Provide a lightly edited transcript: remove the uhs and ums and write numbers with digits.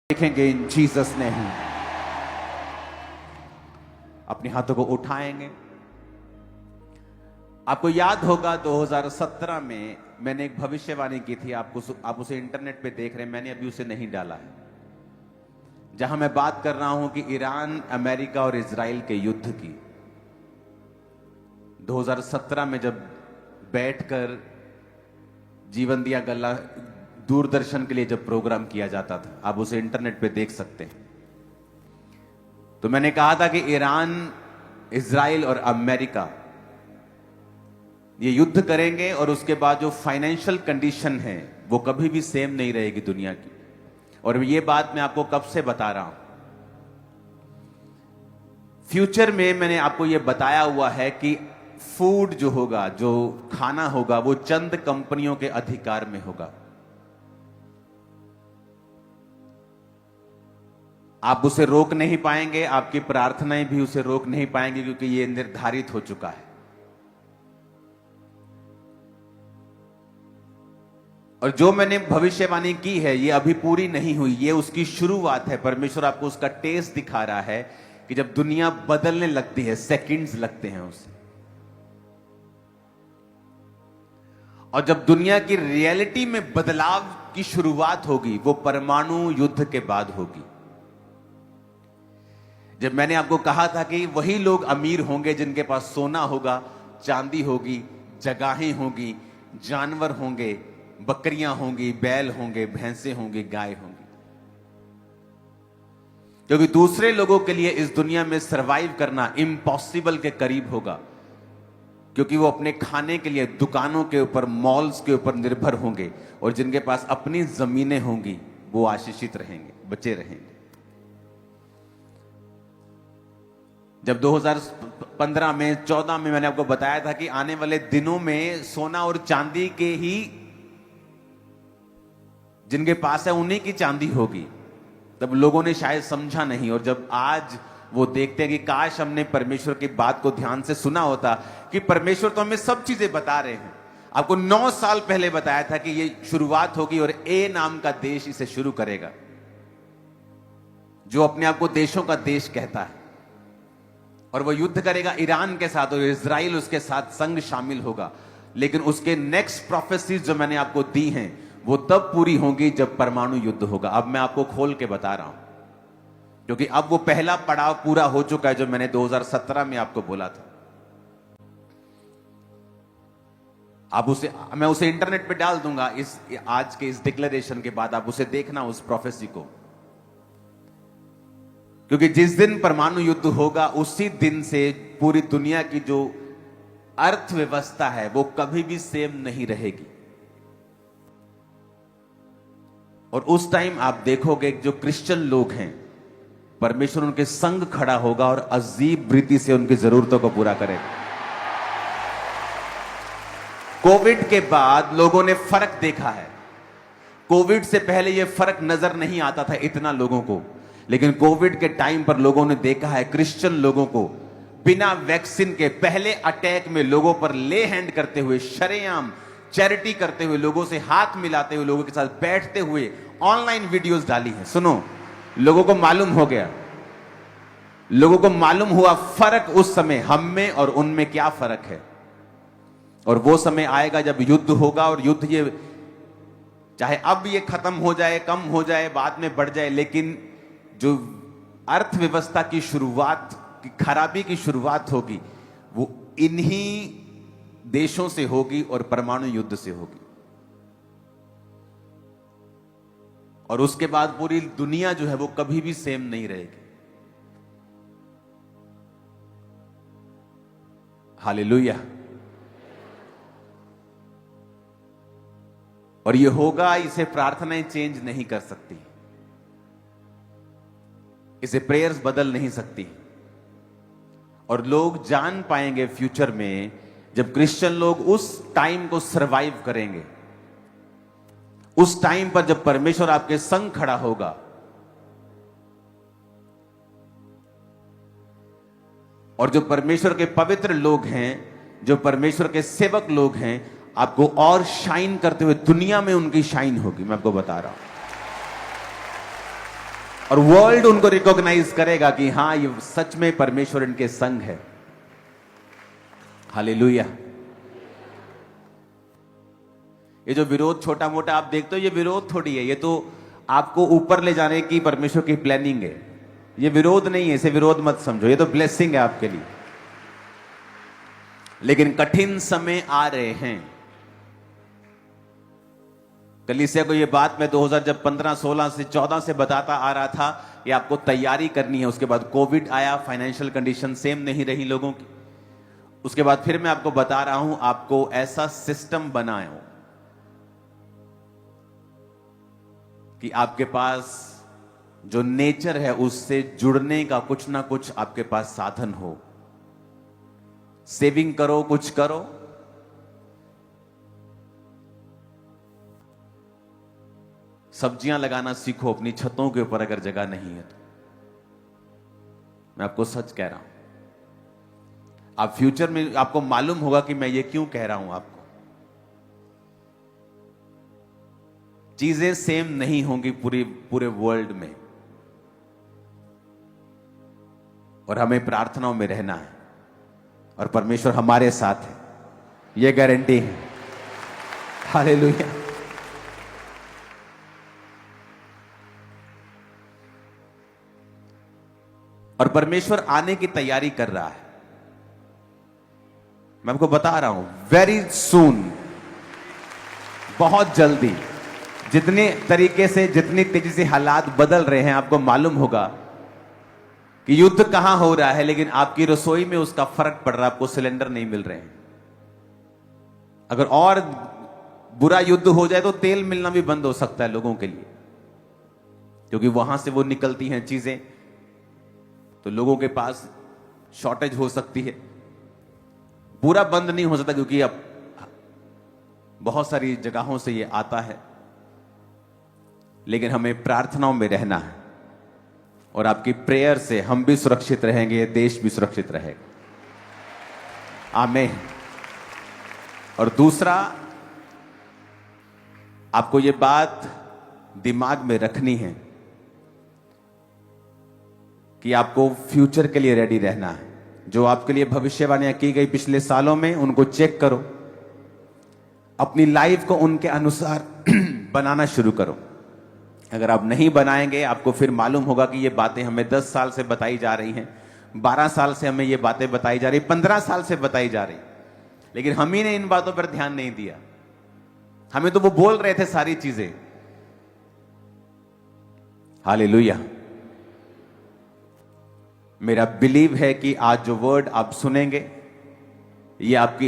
देखेंगे इन जीसस ने ही। अपने हाथों को उठाएंगे। आपको याद होगा 2017 में मैंने एक भविष्यवाणी की थी, आप उसे इंटरनेट पे देख रहे हैं, मैंने अभी उसे नहीं डाला है, जहां मैं बात कर रहा हूं कि ईरान, अमेरिका और इजराइल के युद्ध की। 2017 में जब बैठकर जीवन दिया गल्ला दूरदर्शन के लिए जब प्रोग्राम किया जाता था, आप उसे इंटरनेट पे देख सकते हैं, तो मैंने कहा था कि ईरान, इजराइल और अमेरिका ये युद्ध करेंगे और उसके बाद जो फाइनेंशियल कंडीशन है वो कभी भी सेम नहीं रहेगी दुनिया की। और ये बात मैं आपको कब से बता रहा हूं, फ्यूचर में मैंने आपको ये बताया हुआ है कि फूड जो होगा, जो खाना होगा, वो चंद कंपनियों के अधिकार में होगा। आप उसे रोक नहीं पाएंगे, आपकी प्रार्थनाएं भी उसे रोक नहीं पाएंगे, क्योंकि यह निर्धारित हो चुका है। और जो मैंने भविष्यवाणी की है ये अभी पूरी नहीं हुई, ये उसकी शुरुआत है। परमेश्वर आपको उसका टेस्ट दिखा रहा है कि जब दुनिया बदलने लगती है, सेकंड्स लगते हैं उसे, और जब दुनिया की रियलिटी में बदलाव की शुरुआत होगी वो परमाणु युद्ध के बाद होगी। जब मैंने आपको कहा था कि वही लोग अमीर होंगे जिनके पास सोना होगा, चांदी होगी, जगहें होंगी, जानवर होंगे, बकरियां होंगी, बैल होंगे, भैंसे होंगी, गाय होंगी, क्योंकि दूसरे लोगों के लिए इस दुनिया में सरवाइव करना इम्पॉसिबल के करीब होगा, क्योंकि वो अपने खाने के लिए दुकानों के ऊपर, मॉल्स के ऊपर निर्भर होंगे, और जिनके पास अपनी जमीनें होंगी वो आशीषित रहेंगे, बचे रहेंगे। जब 2015 में 14 में मैंने आपको बताया था कि आने वाले दिनों में सोना और चांदी के ही, जिनके पास है उन्हीं की चांदी होगी, तब लोगों ने शायद समझा नहीं। और जब आज वो देखते हैं कि काश हमने परमेश्वर की बात को ध्यान से सुना होता, कि परमेश्वर तो हमें सब चीजें बता रहे हैं। आपको 9 साल पहले बताया था कि ये शुरुआत होगी और ए नाम का देश इसे शुरू करेगा, जो अपने आप को देशों का देश कहता है, और वो युद्ध करेगा ईरान के साथ, और इजराइल उसके साथ संग शामिल होगा। लेकिन उसके नेक्स्ट प्रोफेसीज जो मैंने आपको दी हैं वो तब पूरी होंगी जब परमाणु युद्ध होगा। अब मैं आपको खोल के बता रहा हूं, क्योंकि अब वो पहला पड़ाव पूरा हो चुका है जो मैंने 2017 में आपको बोला था। अब मैं उसे इंटरनेट पे डाल दूंगा इस आज के इस डिक्लेरेशन के बाद, आप उसे देखना उस प्रोफेसी को, क्योंकि जिस दिन परमाणु युद्ध होगा उसी दिन से पूरी दुनिया की जो अर्थव्यवस्था है वो कभी भी सेम नहीं रहेगी। और उस टाइम आप देखोगे जो क्रिश्चियन लोग हैं, परमेश्वर उनके संग खड़ा होगा और अजीब रीति से उनकी जरूरतों को पूरा करेगा। कोविड के बाद लोगों ने फर्क देखा है। कोविड से पहले यह फर्क नजर नहीं आता था इतना लोगों को, लेकिन कोविड के टाइम पर लोगों ने देखा है क्रिश्चियन लोगों को बिना वैक्सीन के पहले अटैक में लोगों पर ले हैंड करते हुए, शरेआम चैरिटी करते हुए, लोगों से हाथ मिलाते हुए, लोगों के साथ बैठते हुए ऑनलाइन वीडियोस डाली हैं। सुनो, लोगों को मालूम हो गया, लोगों को मालूम हुआ फर्क उस समय हम में और उनमें क्या फर्क है। और वो समय आएगा जब युद्ध होगा, और युद्ध ये चाहे अब ये खत्म हो जाए, कम हो जाए, बाद में बढ़ जाए, लेकिन जो अर्थव्यवस्था की शुरुआत की खराबी की शुरुआत होगी वो इन्हीं देशों से होगी और परमाणु युद्ध से होगी। और उसके बाद पूरी दुनिया जो है वो कभी भी सेम नहीं रहेगी। हालेलुया। और ये होगा, इसे प्रार्थनाएं चेंज नहीं कर सकती, इसे प्रेयर्स बदल नहीं सकती। और लोग जान पाएंगे फ्यूचर में जब क्रिश्चियन लोग उस टाइम को सरवाइव करेंगे, उस टाइम पर जब परमेश्वर आपके संग खड़ा होगा। और जो परमेश्वर के पवित्र लोग हैं, जो परमेश्वर के सेवक लोग हैं, आपको और शाइन करते हुए दुनिया में उनकी शाइन होगी। मैं आपको बता रहा हूं, और वर्ल्ड उनको रिकॉग्नाइज करेगा कि हां ये सच में परमेश्वर इनके संग है। हालेलुया। ये जो विरोध छोटा मोटा आप देखते हो, ये विरोध थोड़ी है, ये तो आपको ऊपर ले जाने की परमेश्वर की प्लानिंग है। ये विरोध नहीं है, इसे विरोध मत समझो, ये तो ब्लेसिंग है आपके लिए। लेकिन कठिन समय आ रहे हैं। कलीसिया को ये बात मैं 2015, 16 से 14 से बताता आ रहा था, ये आपको तैयारी करनी है। उसके बाद कोविड आया, फाइनेंशियल कंडीशन सेम नहीं रही लोगों की। उसके बाद फिर मैं आपको बता रहा हूं, आपको ऐसा सिस्टम बनाए हो कि आपके पास जो नेचर है उससे जुड़ने का कुछ ना कुछ आपके पास साधन हो। सेविंग करो, कुछ करो। सब्जियां लगाना सीखो अपनी छतों के ऊपर, अगर जगह नहीं है तो। मैं आपको सच कह रहा हूं, आप फ्यूचर में आपको मालूम होगा कि मैं ये क्यों कह रहा हूं आपको। चीजें सेम नहीं होंगी पूरे वर्ल्ड में, और हमें प्रार्थनाओं में रहना है, और परमेश्वर हमारे साथ है, यह गारंटी है। हालेलुया। और परमेश्वर आने की तैयारी कर रहा है। मैं आपको बता रहा हूं, वेरी सून, बहुत जल्दी, जितने तरीके से, जितनी तेजी से हालात बदल रहे हैं, आपको मालूम होगा कि युद्ध कहां हो रहा है, लेकिन आपकी रसोई में उसका फर्क पड़ रहा है। आपको सिलेंडर नहीं मिल रहे हैं। अगर और बुरा युद्ध हो जाए तो तेल मिलना भी बंद हो सकता है लोगों के लिए, क्योंकि वहां से वो निकलती हैं चीजें, तो लोगों के पास शॉर्टेज हो सकती है। पूरा बंद नहीं हो सकता, क्योंकि अब बहुत सारी जगहों से ये आता है। लेकिन हमें प्रार्थनाओं में रहना है, और आपकी प्रेयर से हम भी सुरक्षित रहेंगे, देश भी सुरक्षित रहेगा। आमीन। और दूसरा, आपको ये बात दिमाग में रखनी है कि आपको फ्यूचर के लिए रेडी रहना है। जो आपके लिए भविष्यवाणियां की गई पिछले सालों में, उनको चेक करो, अपनी लाइफ को उनके अनुसार बनाना शुरू करो। अगर आप नहीं बनाएंगे, आपको फिर मालूम होगा कि ये बातें हमें 10 साल से बताई जा रही हैं, 12 साल से हमें ये बातें बताई जा रही, 15 साल से बताई जा रही, लेकिन हम ही ने इन बातों पर ध्यान नहीं दिया। हमें तो वो बोल रहे थे सारी चीजें। हालेलुया। मेरा बिलीव है कि आज जो वर्ड आप सुनेंगे, ये आपकी